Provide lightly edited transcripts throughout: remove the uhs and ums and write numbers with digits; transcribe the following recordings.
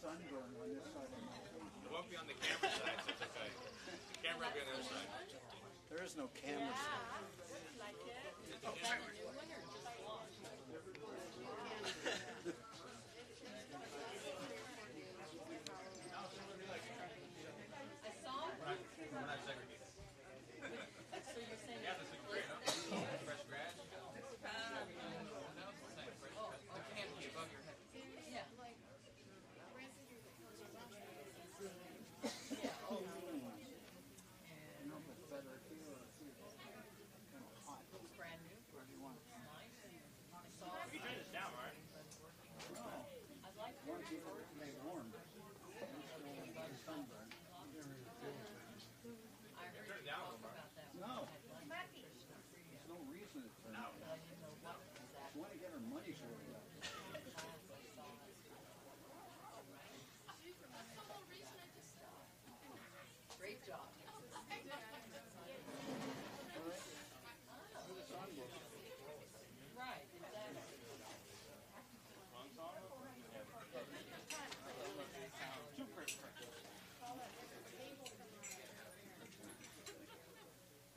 sunburn on this side of my face. It won't be on the camera side, so it's okay. The camera will be on the other side. There is no camera.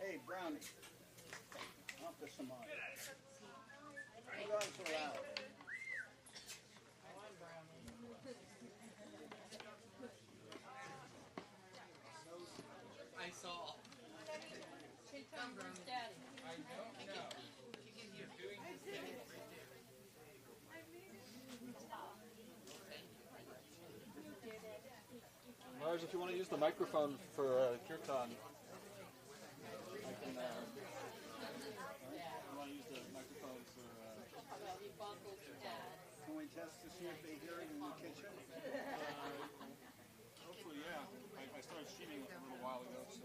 Hey, Brownie. Off the Samad. You guys are loud. I saw. Come, Daddy. I don't know. You're doing this thing right there. Lars, if you want to use the microphone for Kirtan, I can. You want to use the microphone for? Can we test to see if they hear it in the kitchen? Hopefully, yeah. I started streaming a little while ago, so.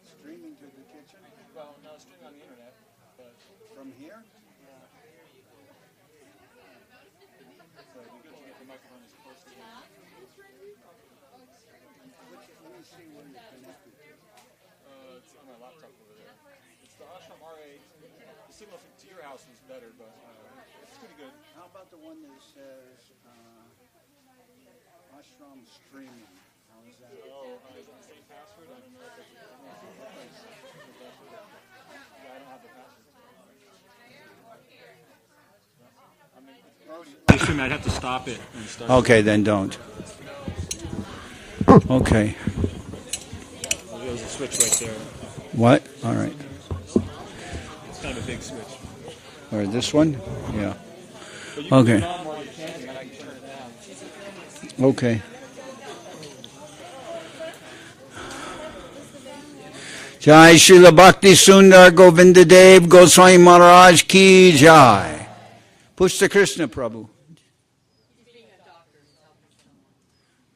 Streaming to the kitchen? Well, no, streaming on the internet, but. From here? Yeah. So it'd be good to get the microphone as close to the. Let me see where you're connected to. It's on my laptop over there. It's the Ashram R8. The signal to your house is better, but it's pretty good. How about the one that says Ashram streaming? How is that? Oh, is that the same password? I don't know if it's yeah, I don't have the password. I assume I'd have to stop it and start. Okay, then don't. Okay. There's a switch right there. What? All right. It's kind of a big switch. All right, this one? Yeah. But you can Okay. turn it on while you're chanting, and I can turn it down. Okay. Jai Srila Bhakti Sundar Govinda Dev Goswami Maharaj Ki Jai. Push the Krishna Prabhu.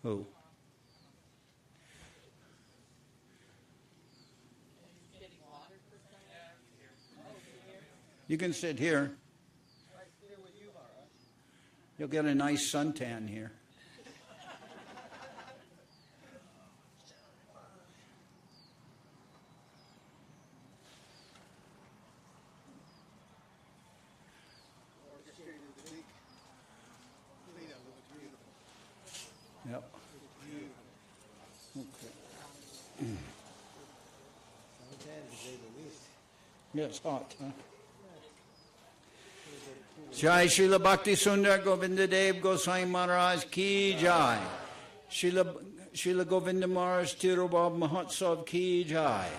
Who? You can sit here. You'll get a nice suntan here. Yep. Okay. Yeah, it's hot, huh? Jai Srila Bhakti Sundar Govinda Dev Goswami Maharaj Ki Jai. Srila Govinda Maharaj Tirobhav Mahotsav Ki Jai.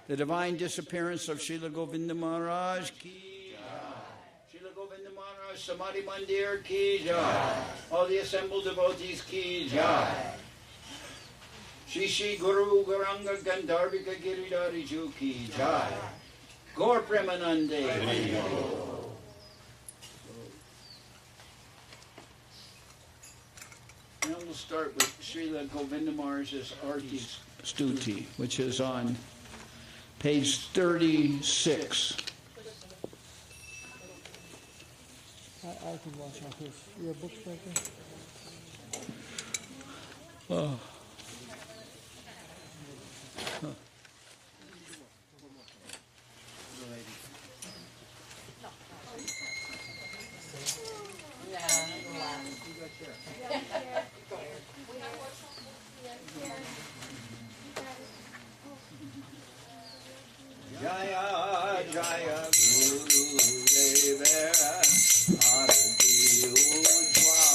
The divine disappearance of Srila Govinda Maharaj Ki Jai. Srila Govinda Maharaj Samadhi Mandir Ki Jai. All the assembled devotees Ki Jai. Shri Shri Guru Garanga Gandharvika Giridhari Ju Ki Jai. Gaur Premanande. Now we'll start with Srila Govinda Maharaj's Arti Stuti, which is on page 36. I can watch off your books right there. Oh. Huh. Jaya Gurudev Arati Ujjvala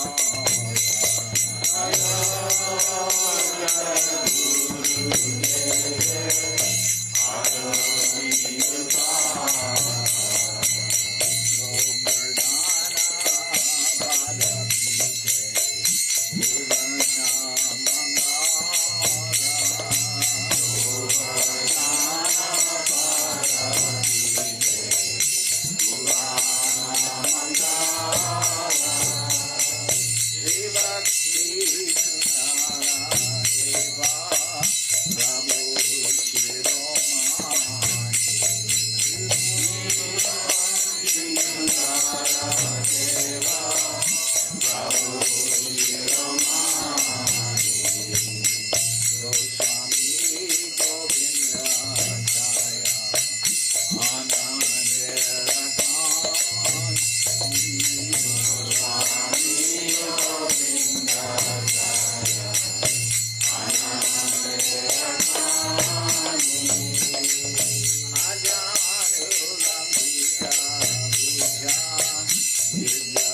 Ajan Ram Sita Puja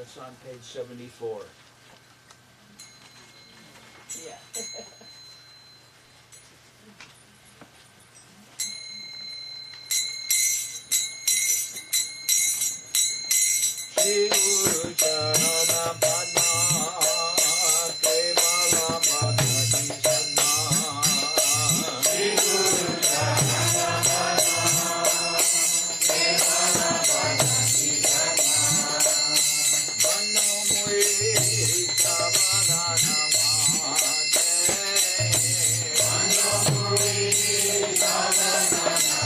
That's on page 74. Yeah. Shri Guru Charana Padma Kemala Bhagati Sanna Shri Guru Charana Padma Kemala Bhagati Sanna Bano Mui Savana Namate Bano Mui Savana Namate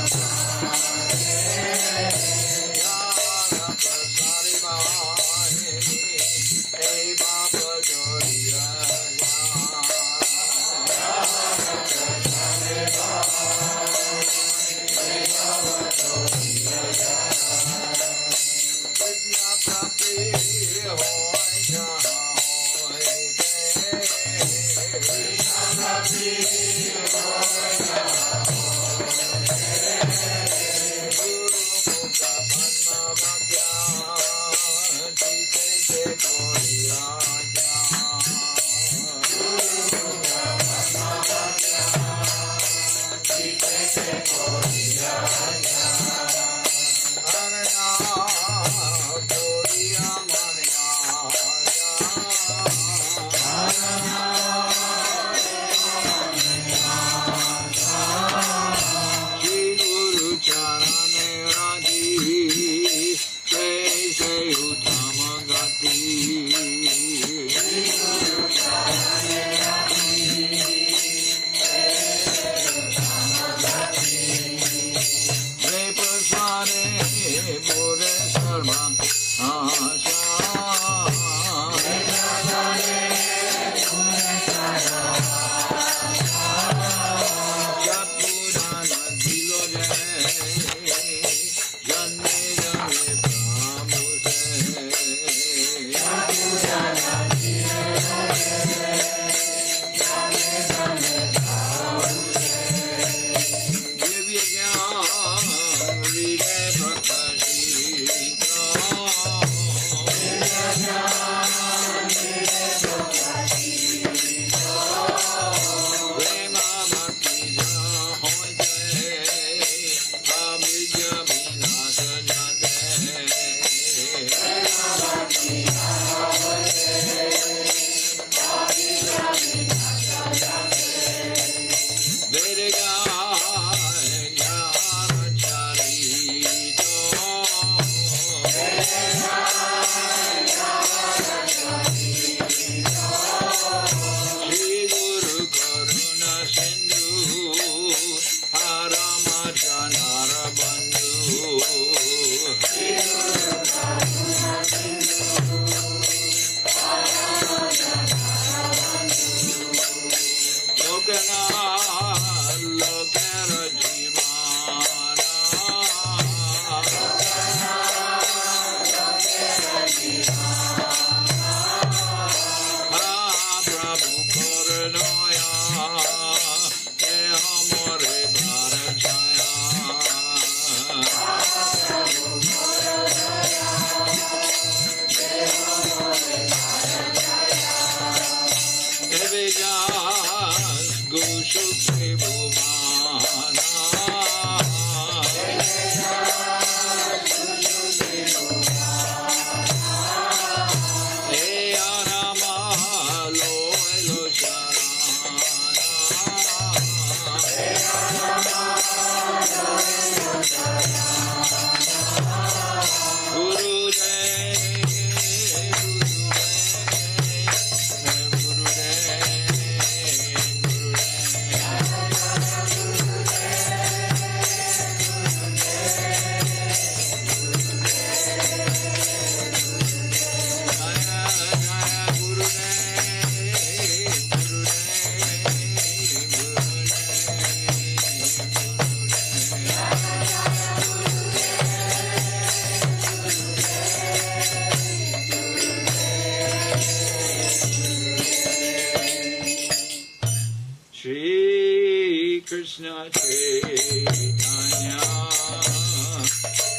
Krishna Chaitanya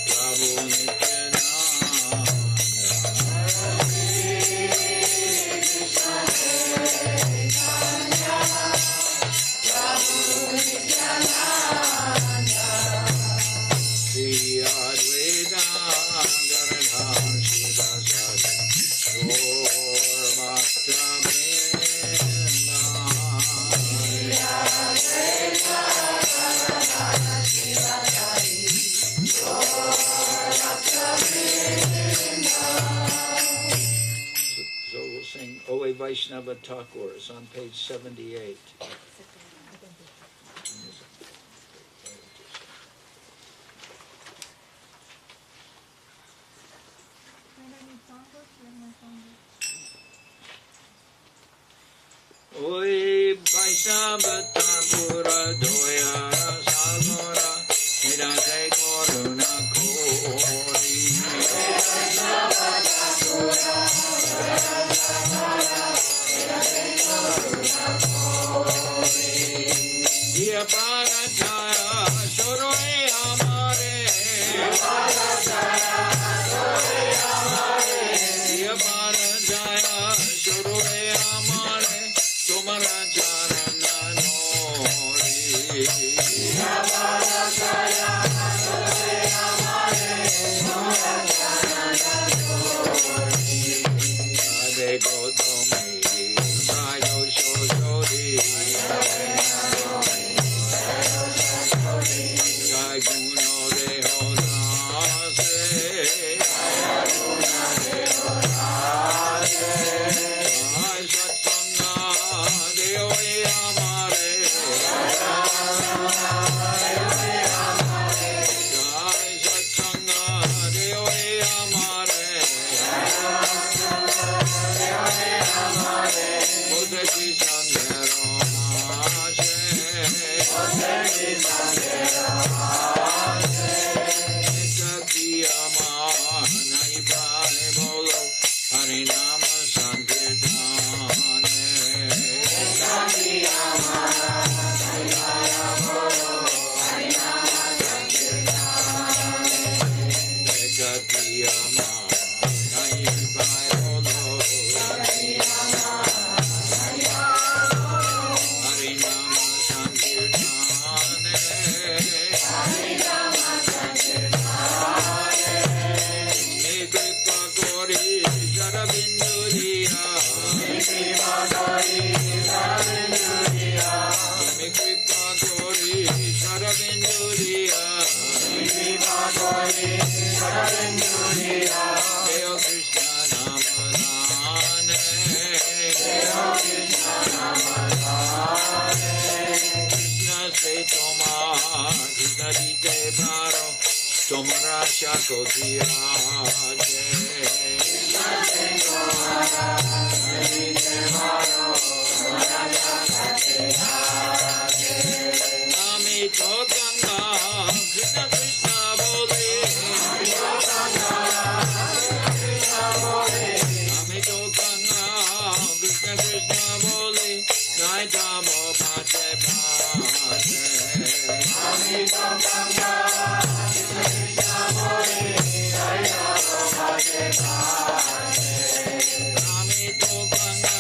Prabhu Nityananda by Vaishnava Thakurs on page 78. Oi Vaishnava Thakura Doya Sagora Nirase Koruna Kori Vaishnava Thakura Diya Parachaya Shoroe Amare Diya Parachaya Shoroe Amare Tumara Charana Nori Diya Parachaya Shoroe Amare Tumara Charana Nori Ade Gotami Sayo Shoshori Jai Guno Deho Dase Jai Satsanga Deoe Amare Jai Satsanga Deoe Amare Buddha Ki Sandhero Ashe Nai Pare Bolo Harinama Sankirtane Ekatiyama Nai Pare Bolo Harinama Sankirtane Ekripa Gori Sarabinduliya Ekripa Gori Sarabinduliya Deo Krishna Namadane Krishna se toma Krishna dite baro Tomara Shakotiraje Amito Ganga Krishna Krishna Bole Amito Ganga Krishna Krishna Bole Jai Jamo Bhate Bhate Amito Ganga Krishna Bole Jai Jamo Bhate Bhate Amito Ganga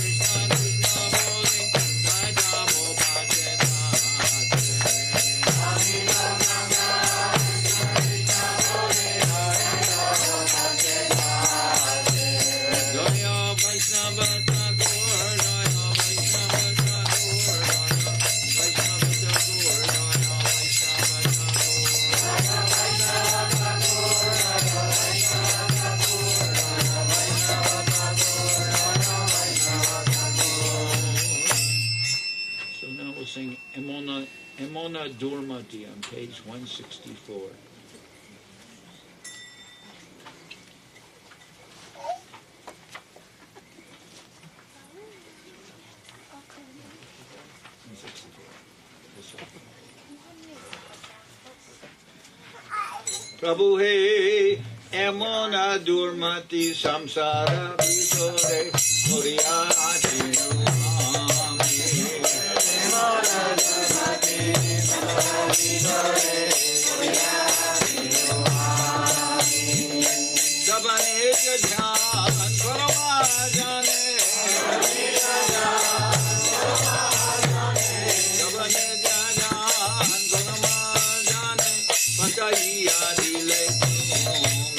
Krishna Krishna Bole Jai Jamo Bhate Bhate Amito Ganga Krishna Krishna Bole Jai Jamo Bhate Bhate Jaya Vaishnava Thakur Jaya Vaishnava Thakur Jaya Vaishnava Thakur Jaya Vaishnava So now we'll sing Emona Durmati on page 164. Prabhu he Emona Durmati Samsara Vitore Horiya Jinami Emona Durmati Samsara Vitore Horiya Jinami Sabane Jadhan Karma Jane Sabane Jadhan Karma Jane Pataiya Dile Tumi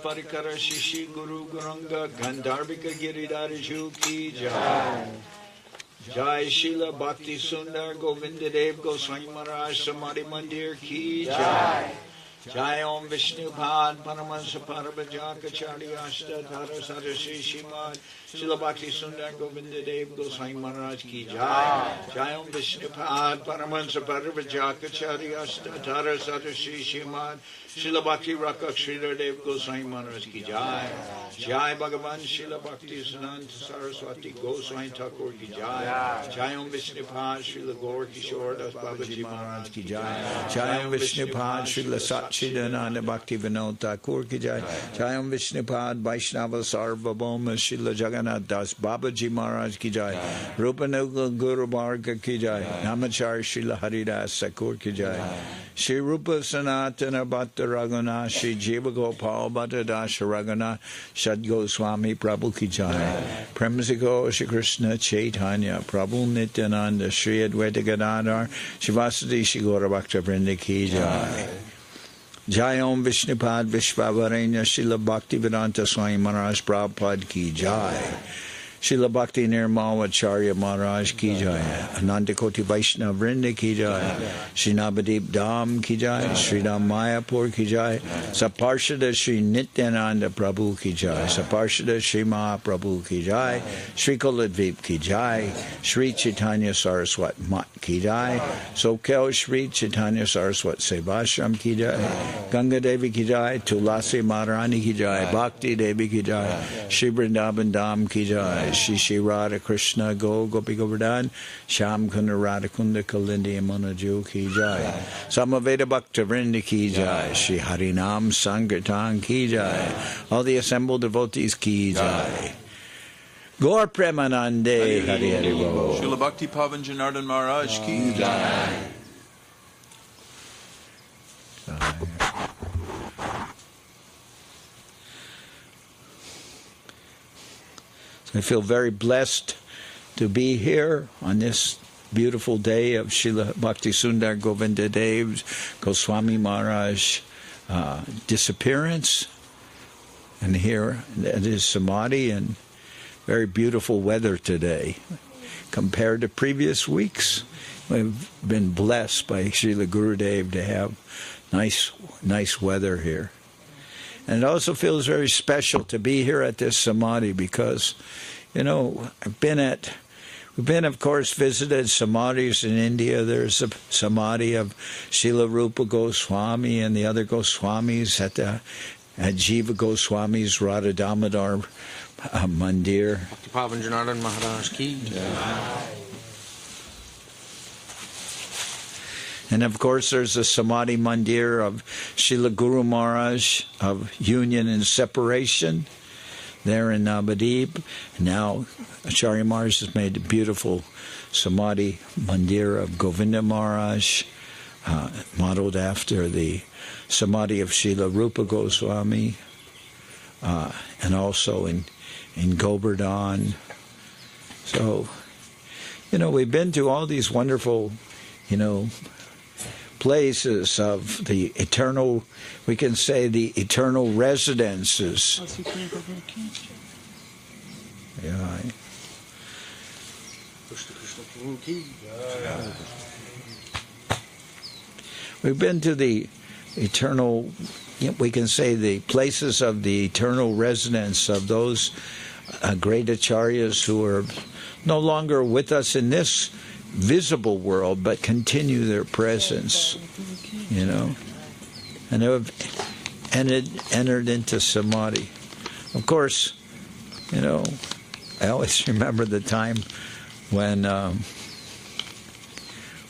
Parikara Shishi Guru Guranga Gandharvika Giridharishu Ki Jai. Jai Srila Bhakti Sundar Govinda Dev Goswami Maharaj Samadhi Mandir Ki Jai. Jai Om Vishnupad Paramahansa Parabhajakacharya Ashtadhara Sarasri Shrimad Srila Bhakti Sundar Govinda Dev Goswami Maharaj Ki Jai. Jai Om Vishnupad Paramahansa Parabhajakacharya Ashtadhara Sarasri Shrimad Srila Bhakti Rakak Sridhar Dev Goswami Maharaj Ki Jai. Jai Bhagavan Srila Bhakti Siddhanta Saraswati Goswami Thakur Ki Jai. Jai Om Vishnupad Srila Gaur Kishore Das Babaji Maharaj Ki Jai. Jai Om Vishnupad Srila Satchidananda Bhakti Vinod Thakur Ki Jai. Jai Om Vishnupad Vaishnava Sarvabhauma Srila Jagannath Das Babaji Maharaj Ki Jai. Rupanuga Guru Bharga Ki Jai. Namachar Srila Haridas Thakur Ki Jai. Shri Rupa Sanatana Bhatta Raghunath Shri Jiva Gopal Bhatta Dasha Raghunath Shad Goswami Prabhu Ki Jai. Premsiko Shri Krishna Chaitanya Prabhu Nityananda Shri Advaita Gadadhar Shivasati Shri Gaura Bhakta Vrinda Ki Jai. Jai Om Vishnupad Vishvavarenya Srila Bhakti Vedanta Swami Maharaj Prabhupada Ki Jai. Srila Bhakti Nirmalacharya Maharaj Ki Jai. Ananta Koti Vaishnava Vrinda Ki Jai. Shri Navadip Dham Ki Jai. Shri Ram Mayapur Ki Jai. Saparshada Shri Nityananda Prabhu Ki Jai. Saparshada Shri Mahaprabhu Ki Jai. Shri Kuladvip Ki Jai. Shri Chaitanya Saraswat Mat Ki Jai. Sokel Shri Chaitanya Saraswat Sevashram Ki Jai. Ganga Devi Ki Jai. Tulasi Maharani Ki Jai. Bhakti Devi Ki Jai. Shri Vrindavan Dham Ki Jai. Shri Shri Radha Krishna Go Gopi Govardhan Sham Kunda Radha Kunda Kalindi Manaju Ki Jai. Samaveda Bhakta Vrinda Ki Jai. Shri Harinam Sankirtan Ki Jai. All the assembled devotees Ki Jai. Gaur Premanande Hari Hari Bol. Srila Bhakti Pavan Janardhan Maharaj Ki Jai. I feel very blessed to be here on this beautiful day of Srila Bhakti Sundar Govinda Dev's Goswami Maharaj disappearance. And here at his Samadhi, and very beautiful weather today. Compared to previous weeks, we've been blessed by Srila Gurudev to have nice weather here. And it also feels very special to be here at this Samadhi because, you know, we've been, of course, visited Samadhis in India. There's a Samadhi of Srila Rupa Goswami and the other Goswamis at Jiva Goswami's Radha Damodar Mandir. Bhakti Pavan Janardhan Maharaj Ki Jai. And of course, there's a Samadhi Mandir of Srila Guru Maharaj of Union and Separation there in Navadip. Now, Acharya Maharaj has made a beautiful Samadhi Mandir of Govinda Maharaj, modeled after the Samadhi of Srila Rupa Goswami, and also in Govardhan. So, you know, we've been to all these wonderful, you know, places of the eternal, we can say the eternal residences. Yeah. We've been to the eternal, we can say the places of the eternal residence of those great acharyas who are no longer with us in this visible world, but continue their presence, you know, and have entered into Samadhi. Of course, you know, I always remember the time when I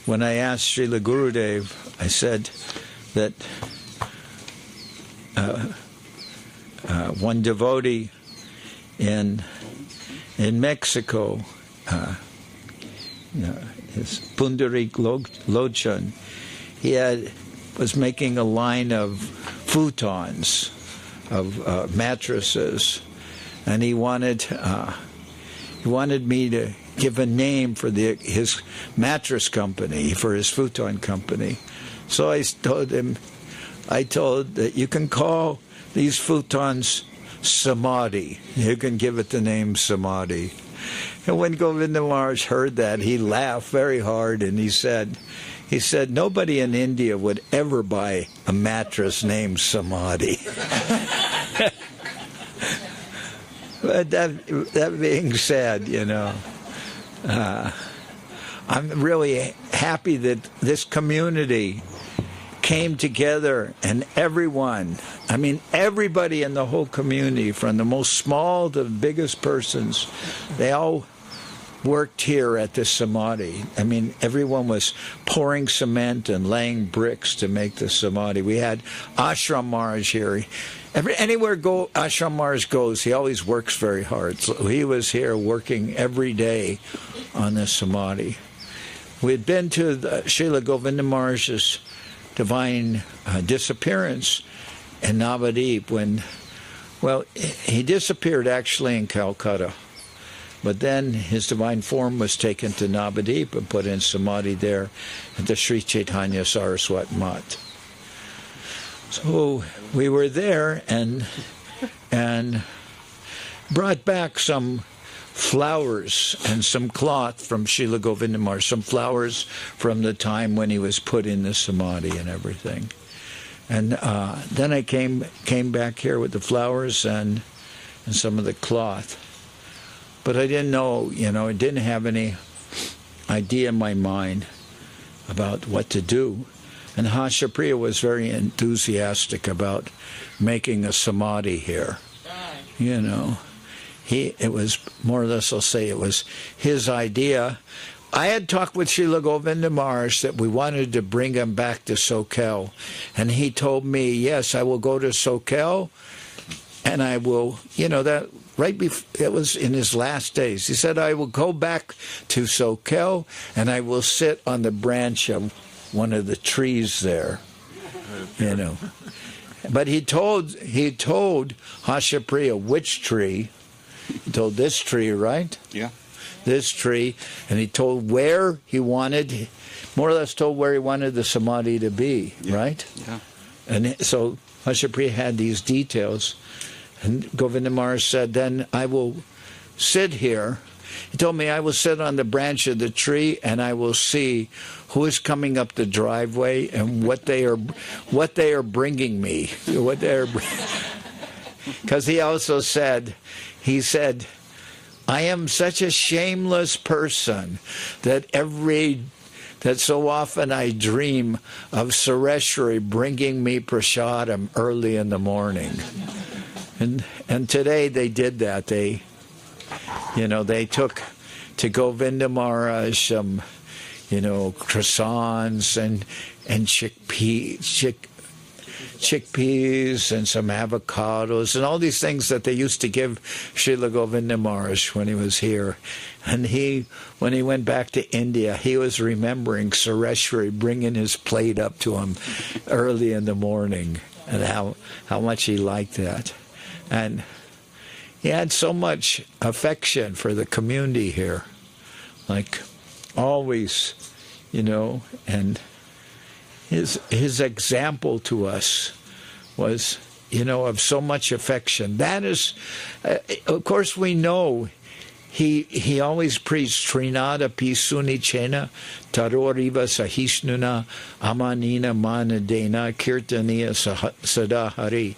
asked Srila Gurudev, I said that one devotee in Mexico, his Pundarik Lochan, he was making a line of futons, of mattresses, and he wanted me to give a name for his mattress company, for his futon company. So I told him, that you can call these futons Samadhi. You can give it the name Samadhi. And when Govinda Maharaj heard that, he laughed very hard, and he said, He said, nobody in India would ever buy a mattress named Samadhi. But that being said, I'm really happy that this community came together, and everybody in the whole community, from the most small to the biggest persons, they all worked here at this Samadhi. Everyone was pouring cement and laying bricks to make the Samadhi. We had Ashram Maharaj here. Anywhere Ashram Maharaj goes, he always works very hard. So he was here working every day on the Samadhi. We had been to Srila Govinda Maharaj's divine disappearance in Navadip he disappeared actually in Calcutta. But then his divine form was taken to Navadip and put in Samadhi there at the Sri Chaitanya Saraswat Mat. So we were there and brought back some flowers and some cloth from Srila Govinda Maharaj, some flowers from the time when he was put in the Samadhi and everything. And then I came back here with the flowers and some of the cloth. But I didn't know, I didn't have any idea in my mind about what to do. And Hashapriya was very enthusiastic about making a Samadhi here. It was more or less, I'll say, it was his idea. I had talked with Srila Govinda Maharaj that we wanted to bring him back to Sokel. And he told me, yes, I will go to Sokel, and I will, that right before, it was in his last days. He said, I will go back to Sokel, and I will sit on the branch of one of the trees there, But he told Hashapriya which tree. He told this tree, right? Yeah. This tree, and he told where he wanted, more or less told where he wanted the Samadhi to be, right? Yeah. And so Hashapriya had these details, and Govinda Maharaj said, then I will sit here. He told me I will sit on the branch of the tree, and I will see who is coming up the driveway and what they are bringing me. Because he also said, I am such a shameless person that so often I dream of Sureshwari bringing me prasadam early in the morning. And today they did that. They took to Govinda Maharaj some, croissants and chickpeas and some avocados and all these things that they used to give Srila Govinda Maharaj when he was here. And when he went back to India, he was remembering Sureshwari bringing his plate up to him early in the morning, and how much he liked that. And he had so much affection for the community here, like always, and his example to us was, of so much affection. That is, of course, we know he always preached Trinada Pisuni Chena Taroriva Sahishnuna Amanina Manadena Kirtaniya Sadahari.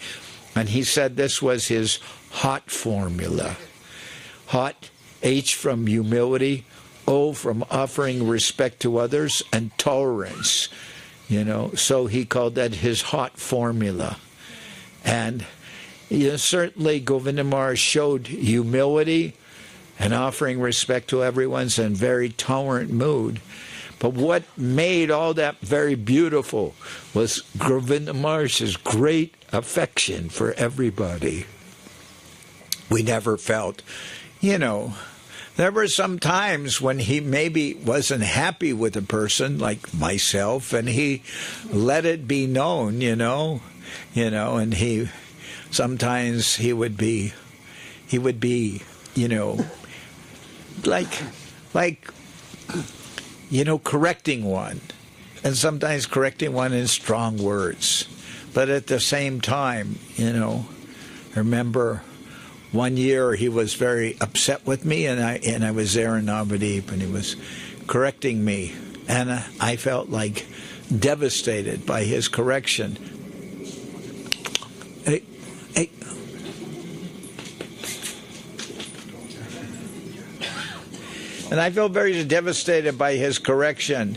And he said this was his hot formula. Hot, H from humility, O from offering respect to others, and tolerance. So he called that his hot formula. And certainly Govinda Maharaj showed humility and offering respect to everyone's in very tolerant mood. But what made all that very beautiful was Govinda Maharaj's great affection for everybody. We never felt, there were some times when he maybe wasn't happy with a person, like myself, and he let it be known, and sometimes he would be, correcting one, and sometimes correcting one in strong words. But at the same time, I remember one year he was very upset with me, and I was there in Navadip, and he was correcting me, And I felt like devastated by his correction. Hey. And I felt very devastated by his correction.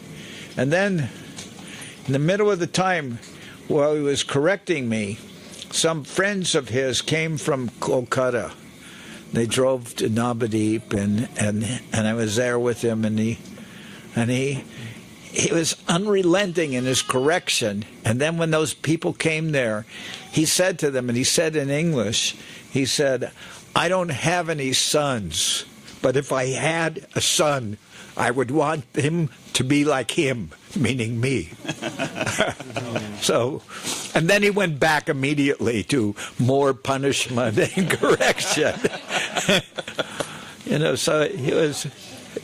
And then, in the middle of the time while he was correcting me, some friends of his came from Kolkata. They drove to Navadip, and I was there with him, and he was unrelenting in his correction. And then when those people came there, he said to them, and he said in English, he said, "I don't have any sons, but if I had a son, I would want him to be like him," meaning me. So, and then he went back immediately to more punishment and correction. So it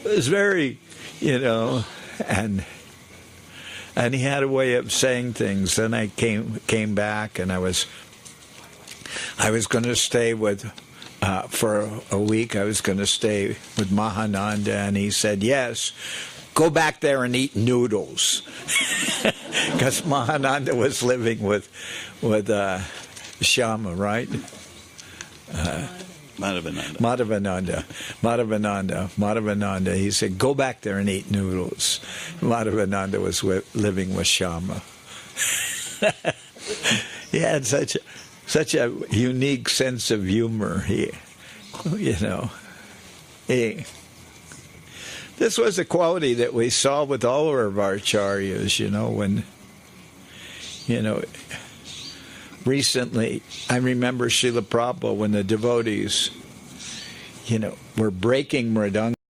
was very, and he had a way of saying things. Then I came back, and I was going to stay with. For a week, I was going to stay with Mahananda, and he said, "Yes, go back there and eat noodles," because Mahananda was living with Shyama, right? Madhavananda. He said, "Go back there and eat noodles." Madhavananda was living with Shyama. He had such a unique sense of humor. This was a quality that we saw with all of our acharyas, when, recently, I remember Srila Prabhupada when the devotees, were breaking mridanga.